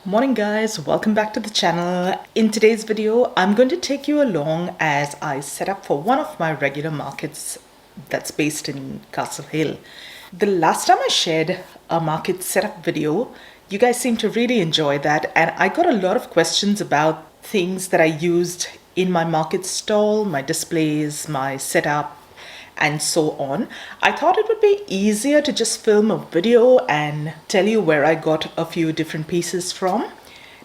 Morning guys, welcome back to the channel. In today's video, I'm going to take you along as I set up for one of my regular markets that's based in Castle Hill. The last time I shared a market setup video, you guys seemed to really enjoy that, and I got a lot of questions about things that I used in my market stall, my displays, my setup, and so on. I thought it would be easier to just film a video and tell you where I got a few different pieces from.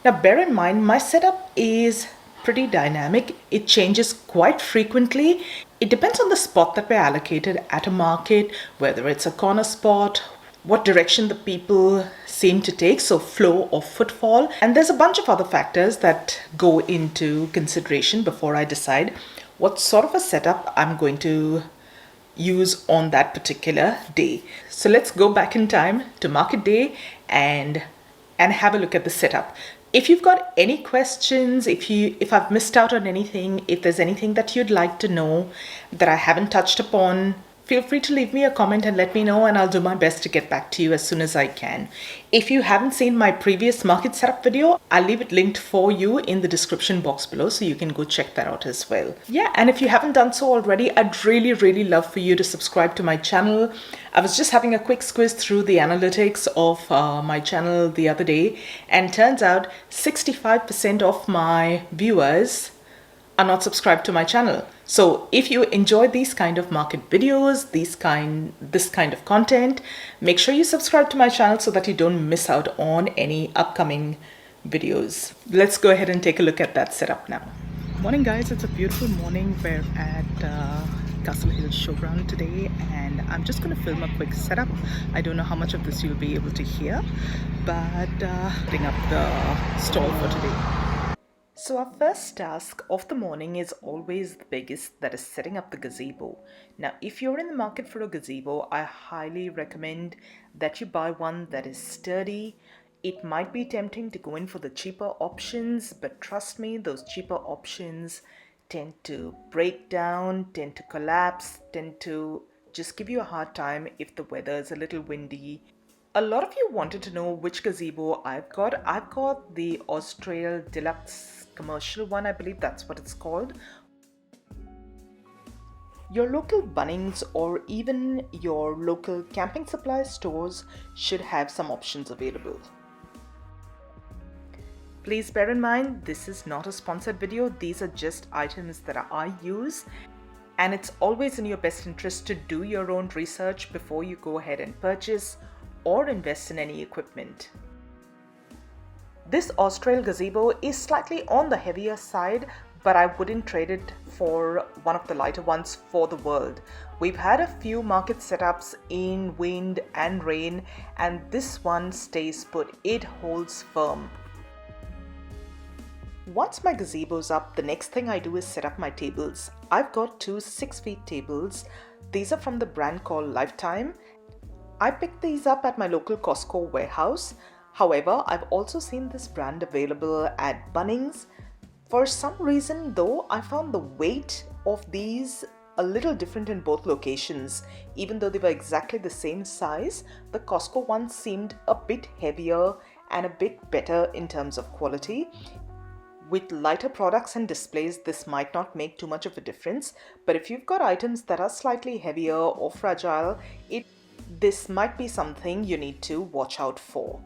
Now, bear in mind, my setup is pretty dynamic. It changes quite frequently. It depends on the spot that we're allocated at a market, whether it's a corner spot, what direction the people seem to take, so flow or footfall. And there's a bunch of other factors that go into consideration before I decide what sort of a setup I'm going to use on that particular day. So let's go back in time to market day and have a look at the setup. If you've got any questions, if I've missed out on anything, if there's anything that you'd like to know that I haven't touched upon, feel free to leave me a comment and let me know, and I'll do my best to get back to you as soon as I can. If you haven't seen my previous market setup video, I'll leave it linked for you in the description box below so you can go check that out as well. Yeah, and if you haven't done so already, I'd really love for you to subscribe to my channel. I was just having a quick squiz through the analytics of my channel the other day, and turns out 65% of my viewers are not subscribed to my channel. So if you enjoy these kind of market videos, this kind of content, make sure you subscribe to my channel so that you don't miss out on any upcoming videos. Let's go ahead and take a look at that setup now. Morning guys, it's a beautiful morning. We're at Castle Hill Showground today, and I'm just going to film a quick setup. I don't know how much of this you'll be able to hear, but putting up the stall for today. So our first task of the morning is always the biggest, that is setting up the gazebo. Now, if you're in the market for a gazebo, I highly recommend that you buy one that is sturdy. It might be tempting to go in for the cheaper options, but trust me, those cheaper options tend to break down, tend to collapse, tend to just give you a hard time if the weather is a little windy. A lot of you wanted to know which gazebo I've got. I've got the Australia Deluxe commercial one, I believe that's what it's called. Your local Bunnings or even your local camping supply stores should have some options available. Please bear in mind, this is not a sponsored video. These are just items that I use, and it's always in your best interest to do your own research before you go ahead and purchase or invest in any equipment. This Australia gazebo is slightly on the heavier side, but I wouldn't trade it for one of the lighter ones for the world. We've had a few market setups in wind and rain, and this one stays put. It holds firm. Once my gazebo's up, the next thing I do is set up my tables. I've got two 6-feet tables. These are from the brand called Lifetime. I picked these up at my local Costco warehouse. However, I've also seen this brand available at Bunnings. For some reason though, I found the weight of these a little different in both locations. Even though they were exactly the same size, the Costco one seemed a bit heavier and a bit better in terms of quality. With lighter products and displays, this might not make too much of a difference, but if you've got items that are slightly heavier or fragile, this might be something you need to watch out for.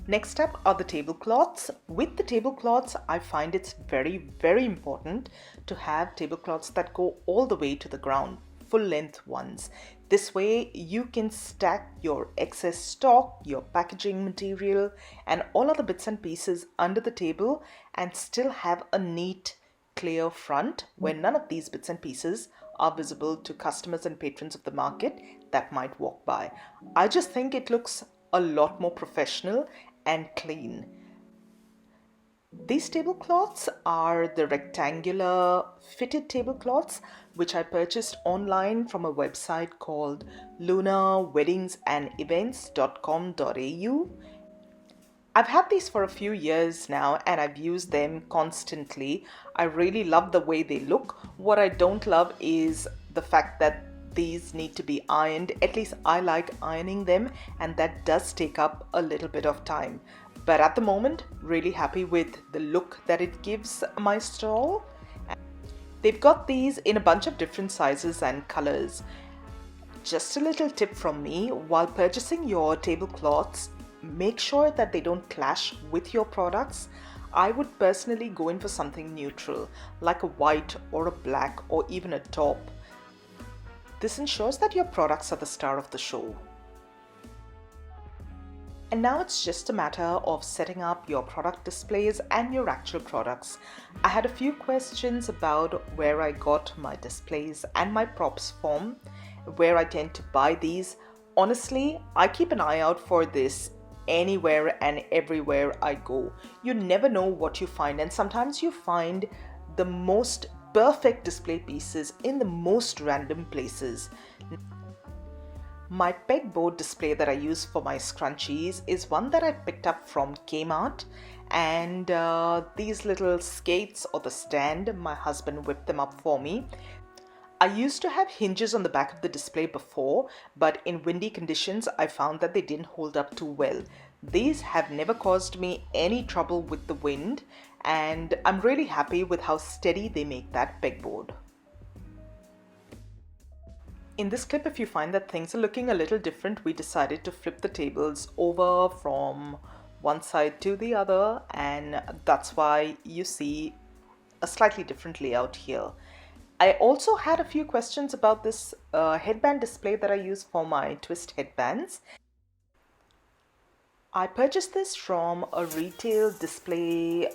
Next up are the tablecloths. With the tablecloths, I find it's very important to have tablecloths that go all the way to the ground, full length ones. This way you can stack your excess stock, your packaging material, and all other bits and pieces under the table and still have a neat, clear front where none of these bits and pieces are visible to customers and patrons of the market that might walk by. I just think it looks a lot more professional and clean. These tablecloths are the rectangular fitted tablecloths which I purchased online from a website called lunaweddings&events.com.au. I've had these for a few years now and I've used them constantly. I really love the way they look. What I don't love is the fact that these need to be ironed. At least I like ironing them, and that does take up a little bit of time. But at the moment, really happy with the look that it gives my stall. They've got these in a bunch of different sizes and colors. Just a little tip from me, while purchasing your tablecloths, make sure that they don't clash with your products. I would personally go in for something neutral, like a white or a black or even a taupe. This ensures that your products are the star of the show. And now it's just a matter of setting up your product displays and your actual products. I had a few questions about where I got my displays and my props from, where I tend to buy these. Honestly, I keep an eye out for this anywhere and everywhere I go. You never know what you find, and sometimes you find the most perfect display pieces in the most random places. My pegboard display that I use for my scrunchies is one that I picked up from Kmart, and these little skates or the stand, my husband whipped them up for me. I used to have hinges on the back of the display before, but in windy conditions I found that they didn't hold up too well. These have never caused me any trouble with the wind, and I'm really happy with how steady they make that pegboard. In this clip, if you find that things are looking a little different, we decided to flip the tables over from one side to the other, and that's why you see a slightly different layout here. I also had a few questions about this headband display that I use for my twist headbands. I purchased this from a retail display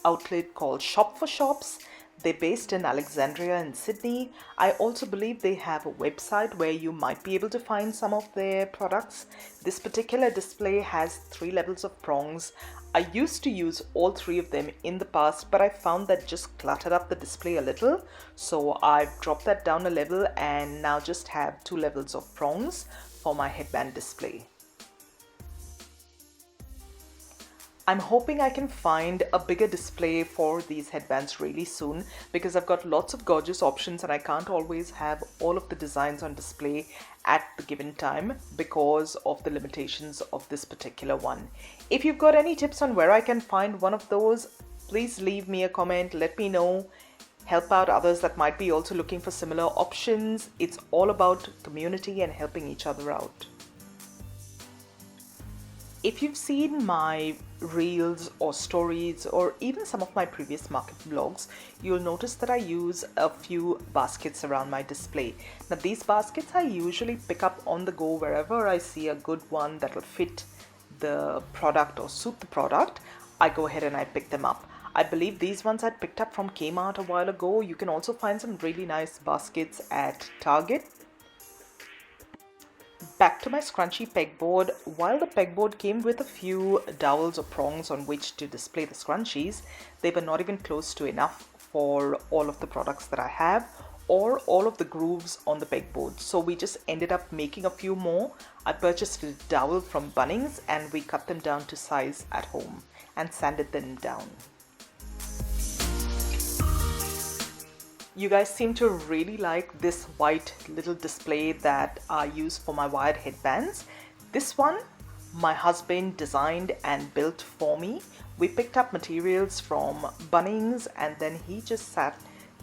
outlet called Shop for Shops. They're based in Alexandria in Sydney. I also believe they have a website where you might be able to find some of their products. This particular display has 3 levels of prongs. I used to use all 3 of them in the past, but I found that just cluttered up the display a little. So I've dropped that down a level and now just have 2 levels of prongs for my headband display. I'm hoping I can find a bigger display for these headbands really soon, because I've got lots of gorgeous options and I can't always have all of the designs on display at the given time because of the limitations of this particular one. If you've got any tips on where I can find one of those, please leave me a comment, let me know. Help out others that might be also looking for similar options. It's all about community and helping each other out. If you've seen my reels or stories or even some of my previous market vlogs, you'll notice that I use a few baskets around my display. Now these baskets I usually pick up on the go wherever I see a good one that will fit the product or suit the product. I go ahead and I pick them up. I believe these ones I picked up from Kmart a while ago. You can also find some really nice baskets at Target. Back to my scrunchy pegboard. While the pegboard came with a few dowels or prongs on which to display the scrunchies, they were not even close to enough for all of the products that I have or all of the grooves on the pegboard. So we just ended up making a few more. I purchased a dowel from Bunnings and we cut them down to size at home and sanded them down. You guys seem to really like this white little display that I use for my wired headbands. This one, my husband designed and built for me. We picked up materials from Bunnings and then he just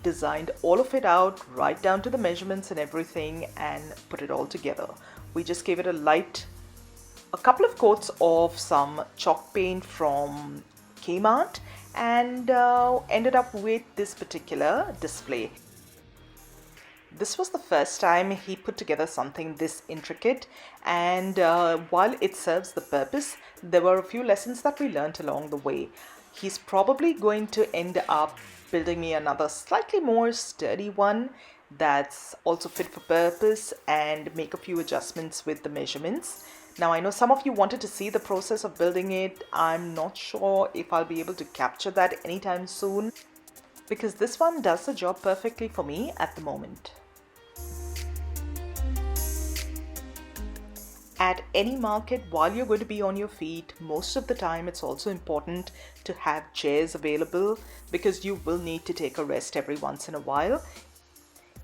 designed all of it out, right down to the measurements and everything, and put it all together. We just gave it a couple of coats of some chalk paint from Kmart, and ended up with this particular display. This was the first time he put together something this intricate, and while it serves the purpose, there were a few lessons that we learned along the way. He's probably going to end up building me another slightly more sturdy one that's also fit for purpose and make a few adjustments with the measurements. Now I know some of you wanted to see the process of building it. I'm not sure if I'll be able to capture that anytime soon because this one does the job perfectly for me at the moment. At any market, while you're going to be on your feet, most of the time it's also important to have chairs available because you will need to take a rest every once in a while.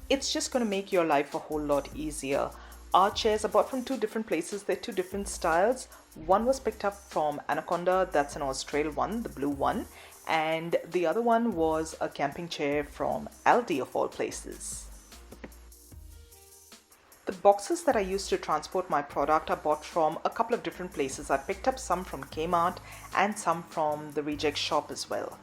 It's just going to make your life a whole lot easier. Our chairs are bought from two different places. They're two different styles. One was picked up from Anaconda, that's an Australian one, the blue one, and the other one was a camping chair from Aldi of all places. The boxes that I use to transport my product are bought from a couple of different places. I picked up some from Kmart and some from the reject shop as well.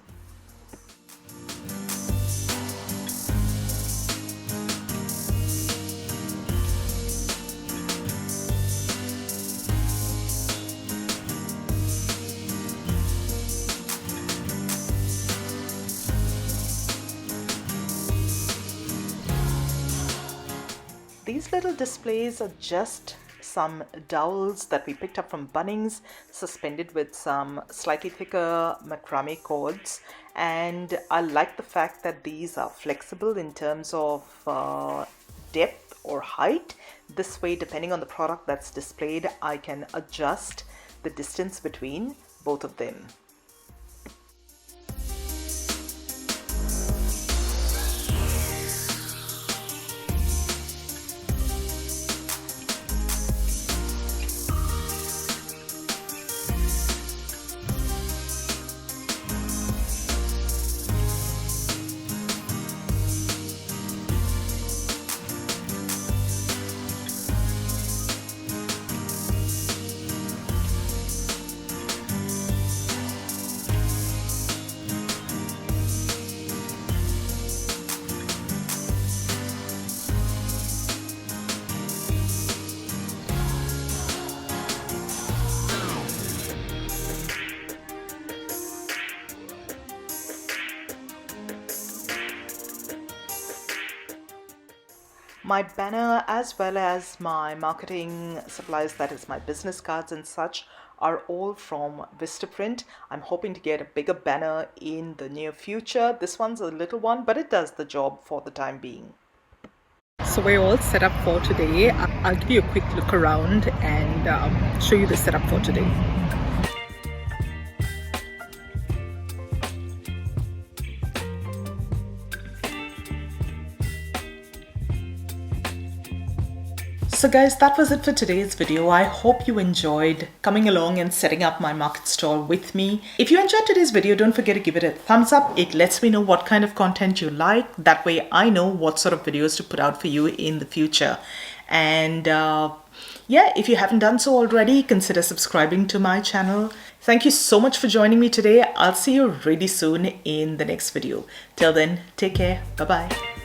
These little displays are just some dowels that we picked up from Bunnings, suspended with some slightly thicker macrame cords, and I like the fact that these are flexible in terms of depth or height. This way, depending on the product that's displayed, I can adjust the distance between both of them. My banner as well as my marketing supplies, that is my business cards and such, are all from Vistaprint. I'm hoping to get a bigger banner in the near future. This one's a little one, but it does the job for the time being. So we're all set up for today. I'll give you a quick look around and show you the setup for today. So guys, that was it for today's video. I hope you enjoyed coming along and setting up my market stall with me. If you enjoyed today's video, don't forget to give it a thumbs up. It lets me know what kind of content you like. That way I know what sort of videos to put out for you in the future. And yeah, if you haven't done so already, consider subscribing to my channel. Thank you so much for joining me today. I'll see you really soon in the next video. Till then, take care. Bye-bye.